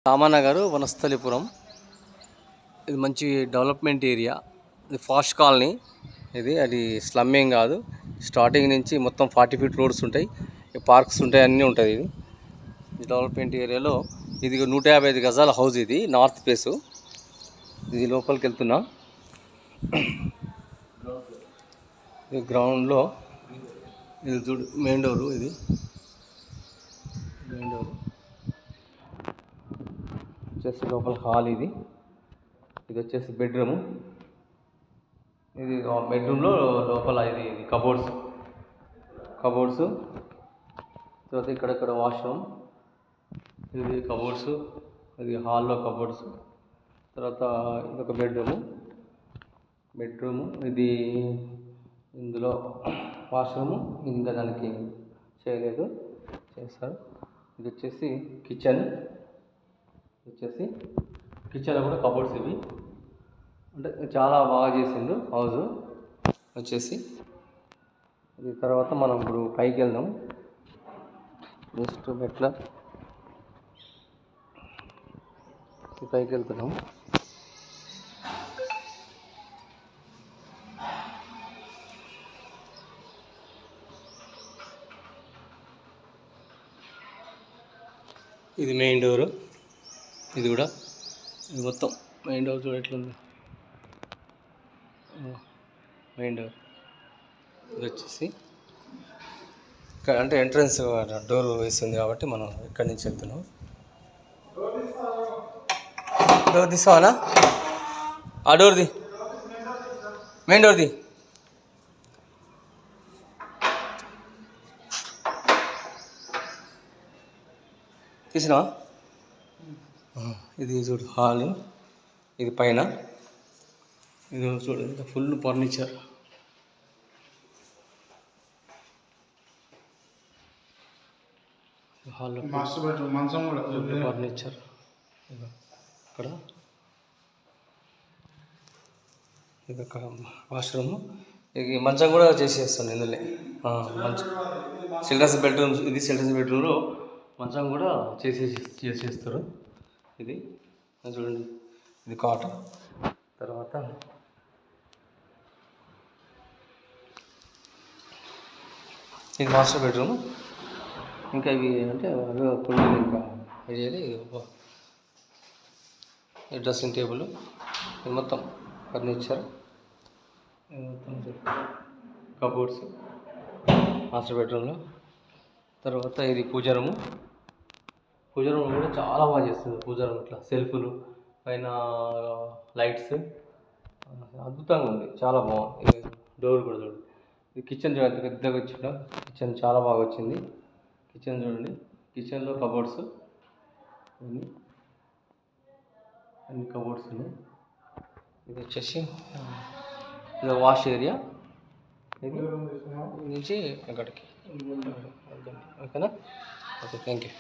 రామానగర్ వనస్థలిపురం. ఇది మంచి development area. ఇది ఫాస్ట్ కాలనీ. అది స్లమ్ ఏం కాదు. స్టార్టింగ్ నుంచి మొత్తం 40 ఫీట్ రోడ్స్ ఉంటాయి, పార్క్స్ ఉంటాయి, అన్నీ ఉంటాయి. ఇది డెవలప్మెంట్ ఏరియాలో ఇది 155 గజాల హౌస్. ఇది నార్త్ ఫేసు. ఇది లోపలికి వెళ్తున్నా. ఇది గ్రౌండ్లో ఇది చూడు, మెయిన్ డోరు. ఇది మెయిన్ డోరు వచ్చేసి లోపల హాల్. ఇది వచ్చేసి బెడ్రూము. ఇది బెడ్రూమ్లో లోపల ఇది కబోర్డ్స్. తర్వాత ఇక్కడ వాష్రూమ్. ఇది కబోర్డ్స్. ఇది హాల్లో కబోర్డ్స్. తర్వాత ఇదొక బెడ్రూము. ఇది ఇందులో వాష్రూము. ఇంకా దానికి చేయలేదు, చేస్తారు. ఇది వచ్చేసి కిచెన్లో కూడా కబోర్డ్స్. ఇవి అంటే చాలా బాగా చేసిండు హౌస్ వచ్చేసి. ఇది తర్వాత మనం ఇప్పుడు పైకి వెళ్దాం. నెక్స్ట్ మెట్ల పైకి వెళ్తున్నాం. ఇది మెయిన్ డోరు. ఇది కూడా ఇది మొత్తం మెయిన్ డోర్ చూడ ఎట్లుంది. మెయిన్ డోర్ ఇది వచ్చేసి ఇక్కడ అంటే ఎంట్రన్స్ డోర్ వేస్తుంది కాబట్టి మనం ఇక్కడి నుంచి వెళ్తున్నాం. డోర్ తీసుకోవాలా? ఆ డోర్ది, మెయిన్ డోర్ది తీసినావా? ఇది చూడు హాలు. ఇది పైన. ఇది చూడు, ఇంకా ఫుల్ ఫర్నిచర్. హాల్లో ఫర్నిచర్. ఇక్కడ ఇది ఒక వాష్రూమ్. ఇది మంచం కూడా చేసేస్తాను ఇందులో. మంచం చిల్డ్రన్స్ బెడ్రూమ్. ఇది చిల్డ్రన్స్ బెడ్రూమ్లో మంచం కూడా చేసేస్తారు. ఇది చూడండి, ఇది కాట్. తర్వాత ఇది మాస్టర్ బెడ్రూమ్. ఇంకా ఇవి అంటే కొన్ని ఇంకా ఇది డ్రెస్సింగ్ టేబుల్. ఇది మొత్తం ఫర్నిచర్. మొత్తం కబోర్డ్స్ మాస్టర్ బెడ్రూమ్లో. తర్వాత ఇది పూజా రూమ్ కూడా చాలా బాగా చేస్తుంది. పూజా రూమ్ ఇట్లా సెల్ఫ్లు పైన లైట్స్ అద్భుతంగా ఉంది, చాలా బాగుంది. డోర్ కూడా చూడండి. ఇది కిచెన్ చూడండి, పెద్దగా వచ్చిన కిచెన్ చాలా బాగా వచ్చింది. కిచెన్ చూడండి, కిచెన్లో కబోర్డ్స్, అన్ని కబోర్డ్స్ ఉన్నాయి. ఇది వచ్చేసి ఇది వాష్ ఏరియా. ఇది నుంచి అక్కడికి ఓకేనా? Okay, thank you.